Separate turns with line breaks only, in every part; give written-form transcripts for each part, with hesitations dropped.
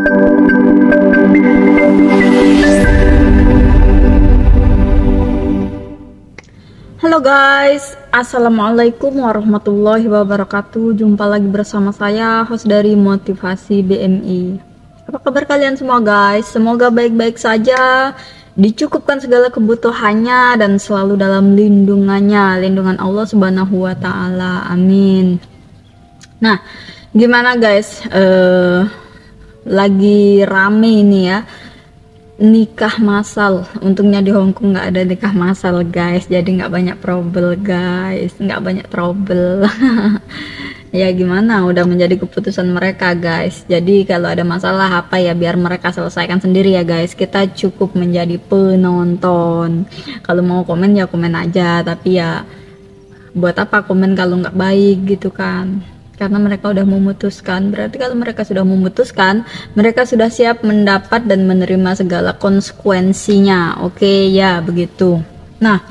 Halo guys, assalamualaikum warahmatullahi wabarakatuh. Jumpa lagi bersama saya, host dari Motivasi BMI. Apa kabar kalian semua guys? Semoga baik-baik saja, dicukupkan segala kebutuhannya dan selalu dalam lindungannya, lindungan Allah Subhanahu wa Ta'ala. Amin. Nah, gimana guys? Lagi rame ini ya, nikah massal. Untungnya di Hongkong nggak ada nikah massal guys, jadi nggak banyak trouble guys, nggak banyak trouble. Ya gimana, udah menjadi keputusan mereka guys. Jadi kalau ada masalah apa ya biar mereka selesaikan sendiri ya guys, kita cukup menjadi penonton. Kalau mau komen ya komen aja, tapi ya buat apa komen kalau nggak baik gitu kan, karena mereka udah memutuskan. Berarti kalau mereka sudah memutuskan, mereka sudah siap mendapat dan menerima segala konsekuensinya. Oke ya begitu. Nah,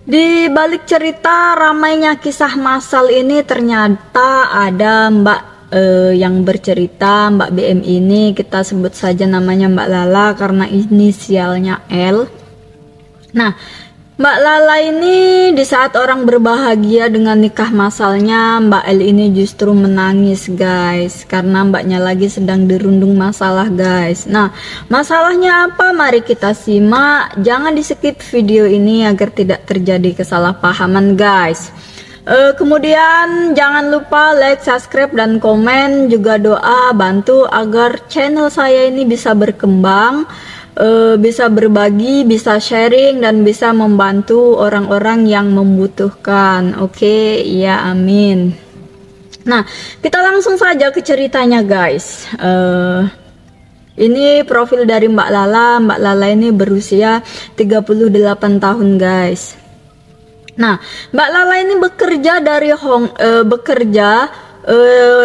di balik cerita ramainya kisah massal ini ternyata ada Mbak yang bercerita. Mbak BM ini kita sebut saja namanya Mbak Lala karena inisialnya L. Nah, Mbak Lala ini di saat orang berbahagia dengan nikah massalnya, Mbak L ini justru menangis guys, karena mbaknya lagi sedang dirundung masalah guys. Nah, masalahnya apa? Mari kita simak. Jangan di skip video ini agar tidak terjadi kesalahpahaman guys. Kemudian jangan lupa like, subscribe, dan komen, juga doa bantu agar channel saya ini bisa berkembang, bisa berbagi, bisa sharing, dan bisa membantu orang-orang yang membutuhkan. Oke, ya amin. Nah, kita langsung saja ke ceritanya guys. Ini profil dari Mbak Lala. Mbak Lala ini berusia 38 tahun guys. Nah, Mbak Lala ini bekerja dari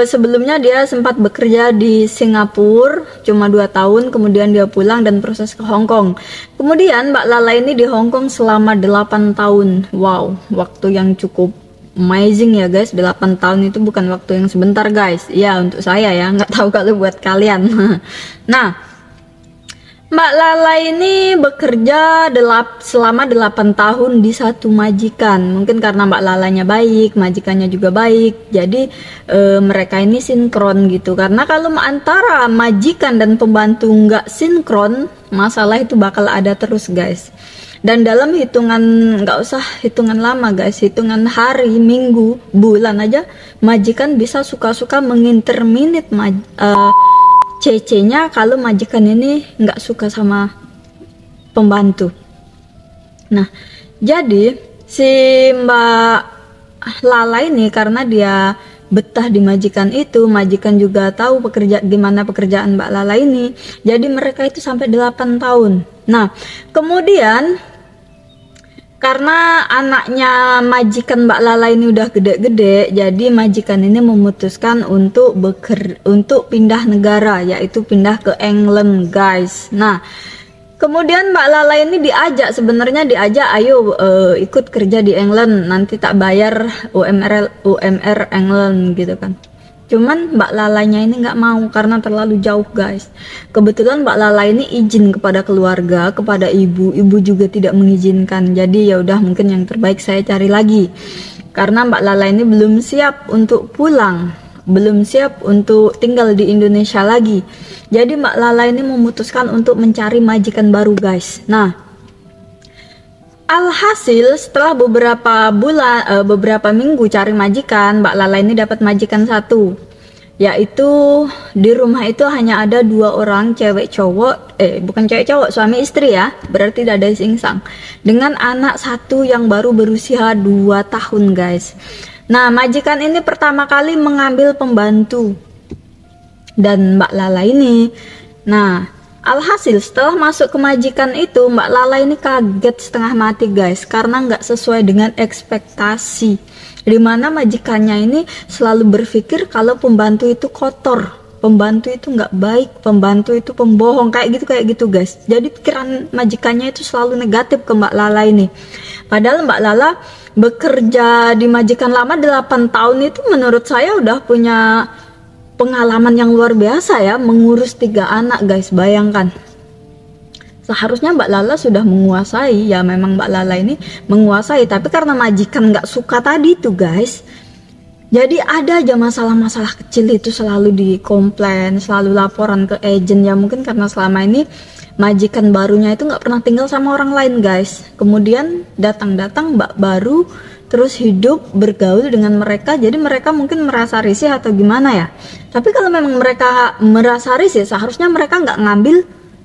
sebelumnya dia sempat bekerja di Singapura cuma 2 tahun, kemudian dia pulang dan proses ke Hong Kong. Kemudian Mbak Lala ini di Hong Kong selama 8 tahun. Wow, waktu yang cukup amazing ya guys. 8 tahun itu bukan waktu yang sebentar guys. Ya untuk saya ya, nggak tahu kalau buat kalian. Nah, Mbak Lala ini bekerja selama 8 tahun di satu majikan. Mungkin karena Mbak Lalanya baik, majikannya juga baik, jadi mereka ini sinkron gitu. Karena kalau antara majikan dan pembantu nggak sinkron, masalah itu bakal ada terus guys. Dan dalam hitungan, nggak usah hitungan lama guys, hitungan hari, minggu, bulan aja, majikan bisa suka-suka menginterminate CC-nya kalau majikan ini nggak suka sama pembantu. Nah, jadi si Mbak Lala ini karena dia betah di majikan itu, majikan juga tahu gimana pekerjaan Mbak Lala ini, jadi mereka itu sampai 8 tahun. Nah, kemudian karena anaknya majikan Mbak Lala ini udah gede-gede, jadi majikan ini memutuskan untuk pindah negara, yaitu pindah ke England guys. Nah, kemudian Mbak Lala ini sebenarnya diajak, ayo ikut kerja di England, nanti tak bayar UMR England gitu kan. Cuman Mbak Lalanya ini nggak mau karena terlalu jauh guys. Kebetulan Mbak Lala ini izin kepada keluarga, kepada ibu juga tidak mengizinkan. Jadi ya udah, mungkin yang terbaik saya cari lagi. Karena Mbak Lala ini belum siap untuk pulang, belum siap untuk tinggal di Indonesia lagi. Jadi Mbak Lala ini memutuskan untuk mencari majikan baru guys. Nah, alhasil setelah beberapa minggu cari majikan, Mbak Lala ini dapat majikan satu, yaitu di rumah itu hanya ada 2 orang, cewek cowok, bukan cewek cowok, suami istri ya, berarti tidak ada singsang, dengan anak satu yang baru berusia 2 tahun guys. Nah, majikan ini pertama kali mengambil pembantu dan Mbak Lala ini. Nah, alhasil setelah masuk ke majikan itu, Mbak Lala ini kaget setengah mati guys, karena nggak sesuai dengan ekspektasi. Dimana majikannya ini selalu berpikir kalau pembantu itu kotor, pembantu itu nggak baik, pembantu itu pembohong, kayak gitu guys. Jadi pikiran majikannya itu selalu negatif ke Mbak Lala ini. Padahal Mbak Lala bekerja di majikan lama 8 tahun itu menurut saya udah punya pengalaman yang luar biasa ya, mengurus 3 anak guys, bayangkan. Seharusnya Mbak Lala sudah menguasai, ya memang Mbak Lala ini menguasai, tapi karena majikan nggak suka tadi tuh guys, jadi ada aja masalah-masalah kecil itu selalu dikomplain, selalu laporan ke agent ya, mungkin karena selama ini majikan barunya itu nggak pernah tinggal sama orang lain guys. Kemudian datang-datang mbak baru, terus hidup bergaul dengan mereka, jadi mereka mungkin merasa risih atau gimana ya. Tapi kalau memang mereka merasa risih, seharusnya mereka nggak ngambil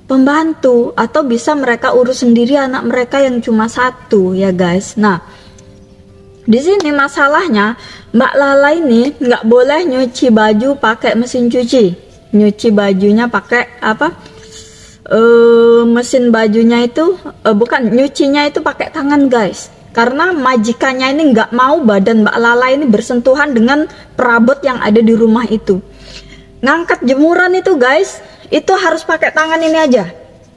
pembantu, atau bisa mereka urus sendiri anak mereka yang cuma 1 ya guys. Nah, di sini masalahnya Mbak Lala ini nggak boleh nyuci baju pakai mesin cuci, nyuci bajunya pakai apa? Mesin bajunya itu bukan, nyucinya itu pakai tangan guys. Karena majikannya ini nggak mau badan Mbak Lala ini bersentuhan dengan perabot yang ada di rumah itu. Ngangkat jemuran itu guys, itu harus pakai tangan ini aja.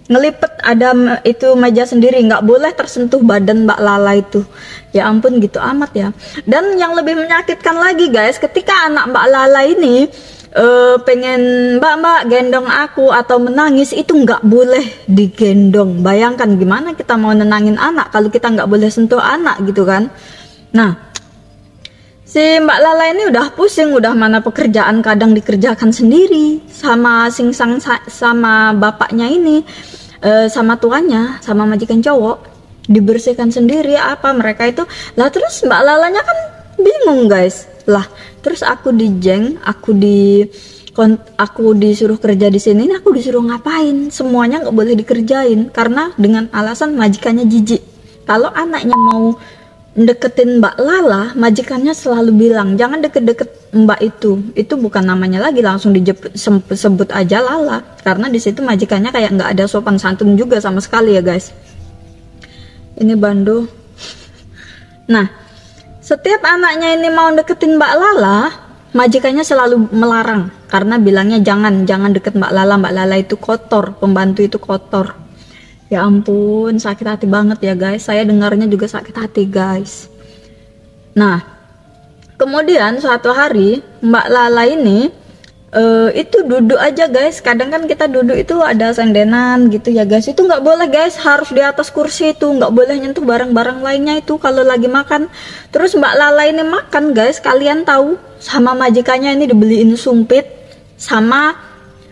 Ngelipet ada itu meja sendiri, nggak boleh tersentuh badan Mbak Lala itu. Ya ampun, gitu amat ya. Dan yang lebih menyakitkan lagi guys, ketika anak Mbak Lala ini pengen mbak gendong aku atau menangis, itu nggak boleh digendong. Bayangkan gimana kita mau nenangin anak kalau kita nggak boleh sentuh anak gitu kan. Nah, si Mbak Lala ini udah pusing, udah mana pekerjaan kadang dikerjakan sendiri sama singsang sama bapaknya ini, sama tuannya, sama majikan cowok, dibersihkan sendiri apa mereka itu lah. Terus Mbak Lalanya kan bingung guys, lah terus aku aku disuruh kerja di sini, ini aku disuruh ngapain, semuanya nggak boleh dikerjain karena dengan alasan majikannya jijik. Kalau anaknya mau deketin Mbak Lala, majikannya selalu bilang jangan deket-deket Mbak itu bukan namanya lagi, langsung disebut aja Lala, karena di situ majikannya kayak nggak ada sopan santun juga sama sekali ya guys. Ini Bando. Nah, setiap anaknya ini mau deketin Mbak Lala, majikannya selalu melarang karena bilangnya jangan deket Mbak Lala itu kotor, pembantu itu kotor. Ya ampun, sakit hati banget ya guys, saya dengarnya juga sakit hati guys. Nah, kemudian suatu hari Mbak Lala ini itu duduk aja guys. Kadang kan kita duduk itu ada sendenan gitu ya guys, itu nggak boleh guys, harus di atas kursi itu, nggak boleh nyentuh barang-barang lainnya itu kalau lagi makan. Terus Mbak Lala ini makan guys, kalian tahu, sama majikannya ini dibeliin sumpit sama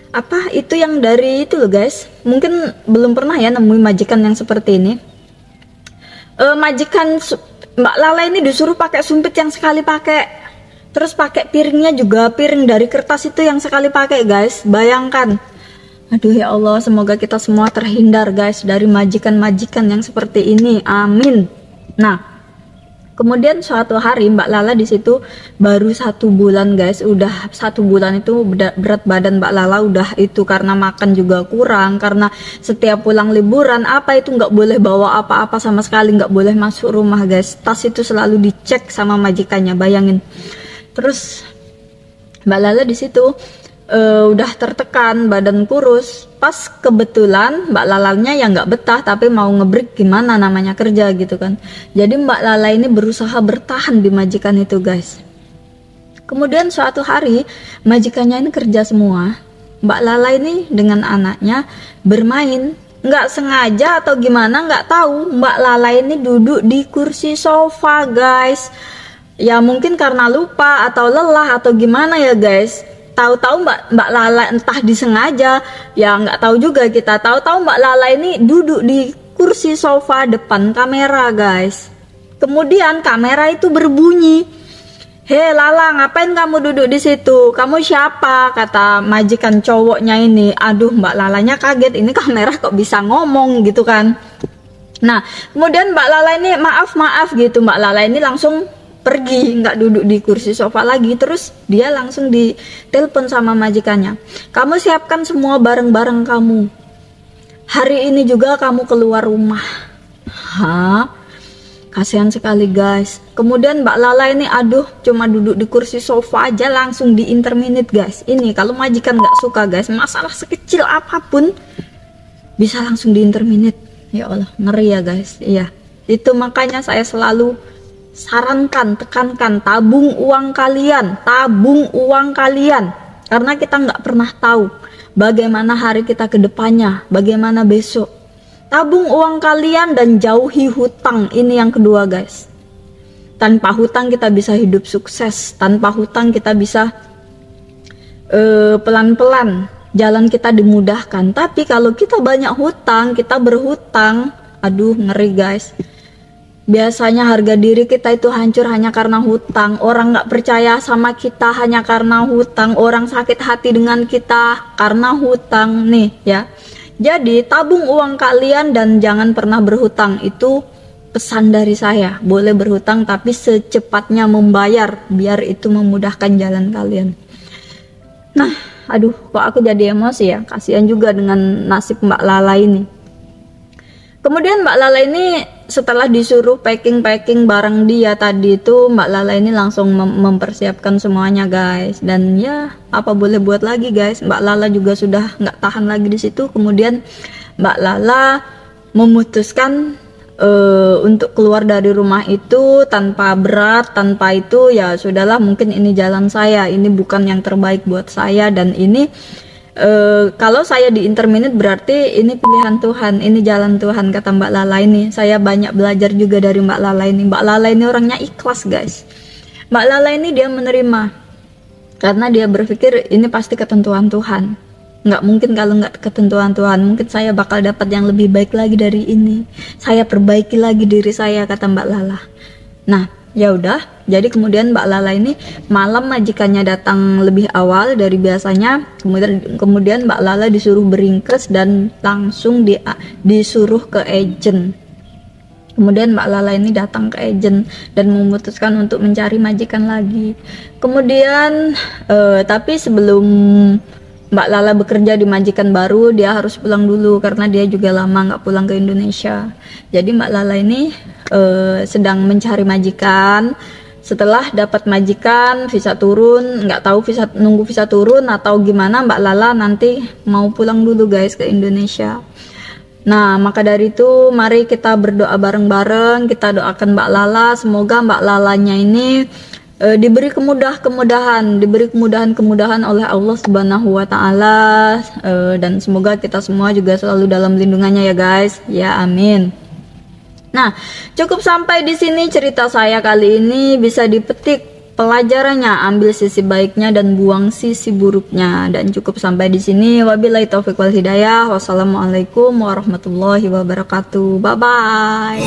apa itu yang dari itu loh guys, mungkin belum pernah ya nemuin majikan yang seperti ini. Majikan Mbak Lala ini disuruh pakai sumpit yang sekali pakai, terus pakai piringnya juga piring dari kertas itu yang sekali pakai guys. Bayangkan, aduh ya Allah, semoga kita semua terhindar guys dari majikan-majikan yang seperti ini, amin. Nah, kemudian suatu hari Mbak Lala di situ baru 1 bulan guys, udah 1 bulan itu berat badan Mbak Lala udah itu karena makan juga kurang, karena setiap pulang liburan apa itu nggak boleh bawa apa-apa sama sekali, nggak boleh masuk rumah guys, tas itu selalu dicek sama majikannya, bayangin. Terus Mbak Lala di situ udah tertekan, badan kurus. Pas kebetulan Mbak Lalanya yang nggak betah tapi mau ngebreak, gimana namanya kerja gitu kan. Jadi Mbak Lala ini berusaha bertahan di majikan itu guys. Kemudian suatu hari majikannya ini kerja semua, Mbak Lala ini dengan anaknya bermain. Nggak sengaja atau gimana nggak tahu, Mbak Lala ini duduk di kursi sofa guys. Ya mungkin karena lupa atau lelah atau gimana ya guys. Tahu-tahu Mbak Lala entah disengaja, ya nggak tahu juga kita. Tahu-tahu Mbak Lala ini duduk di kursi sofa depan kamera guys. Kemudian kamera itu berbunyi, "Hei Lala, ngapain kamu duduk di situ? Kamu siapa?" kata majikan cowoknya ini. Aduh, Mbak Lalanya kaget, ini kamera kok bisa ngomong gitu kan. Nah, kemudian Mbak Lala ini maaf gitu. Mbak Lala ini langsung pergi, nggak duduk di kursi sofa lagi. Terus dia langsung ditelepon sama majikannya, "Kamu siapkan semua barang-barang kamu. Hari ini juga kamu keluar rumah." Hah? Kasihan sekali guys. Kemudian Mbak Lala ini aduh, cuma duduk di kursi sofa aja langsung di-interminate guys. Ini kalau majikan nggak suka guys, masalah sekecil apapun bisa langsung di-interminate. Ya Allah, ngeri ya guys. Iya, itu makanya saya selalu sarankan, tekankan, tabung uang kalian, karena kita nggak pernah tahu bagaimana hari kita ke depannya, bagaimana besok. Tabung uang kalian dan jauhi hutang, ini yang kedua guys. Tanpa hutang kita bisa hidup sukses, tanpa hutang kita bisa pelan-pelan jalan kita dimudahkan. Tapi kalau kita banyak hutang, kita berhutang, aduh ngeri guys. Biasanya harga diri kita itu hancur hanya karena hutang. Orang nggak percaya sama kita hanya karena hutang. Orang sakit hati dengan kita karena hutang nih ya. Jadi tabung uang kalian dan jangan pernah berhutang, itu pesan dari saya. Boleh berhutang tapi secepatnya membayar, biar itu memudahkan jalan kalian. Nah, aduh kok aku jadi emosi ya. Kasihan juga dengan nasib Mbak Lala ini. Kemudian Mbak Lala ini setelah disuruh packing barang dia tadi itu, Mbak Lala ini langsung mempersiapkan semuanya guys. Dan ya apa boleh buat lagi guys, Mbak Lala juga sudah nggak tahan lagi di situ. Kemudian Mbak Lala memutuskan untuk keluar dari rumah itu tanpa berat, tanpa itu ya sudahlah, mungkin ini jalan saya, ini bukan yang terbaik buat saya, dan ini kalau saya di interminute berarti ini pilihan Tuhan, ini jalan Tuhan, kata Mbak Lala ini. Saya banyak belajar juga dari Mbak Lala ini. Mbak Lala ini orangnya ikhlas guys. Mbak Lala ini dia menerima karena dia berpikir ini pasti ketentuan Tuhan. Nggak mungkin kalau nggak ketentuan Tuhan, mungkin saya bakal dapat yang lebih baik lagi dari ini. Saya perbaiki lagi diri saya, kata Mbak Lala. Nah, ya udah, jadi kemudian Mbak Lala ini malam majikannya datang lebih awal dari biasanya. Kemudian Mbak Lala disuruh beringkes dan langsung disuruh ke agent. Kemudian Mbak Lala ini datang ke agent dan memutuskan untuk mencari majikan lagi. Kemudian tapi sebelum Mbak Lala bekerja di majikan baru, dia harus pulang dulu karena dia juga lama nggak pulang ke Indonesia. Jadi Mbak Lala ini sedang mencari majikan. Setelah dapat majikan, visa turun, nggak tahu nunggu visa turun atau gimana, Mbak Lala nanti mau pulang dulu guys ke Indonesia. Nah, maka dari itu mari kita berdoa bareng-bareng, kita doakan Mbak Lala, semoga Mbak Lalanya ini diberi kemudahan oleh Allah Subhanahu wa Ta'ala, dan semoga kita semua juga selalu dalam lindungannya ya guys. Ya amin. Nah, cukup sampai di sini cerita saya kali ini. Bisa dipetik pelajarannya, ambil sisi baiknya dan buang sisi buruknya. Dan cukup sampai di sini. Wabillahi taufiq wal hidayah. Wassalamualaikum warahmatullahi wabarakatuh. Bye bye.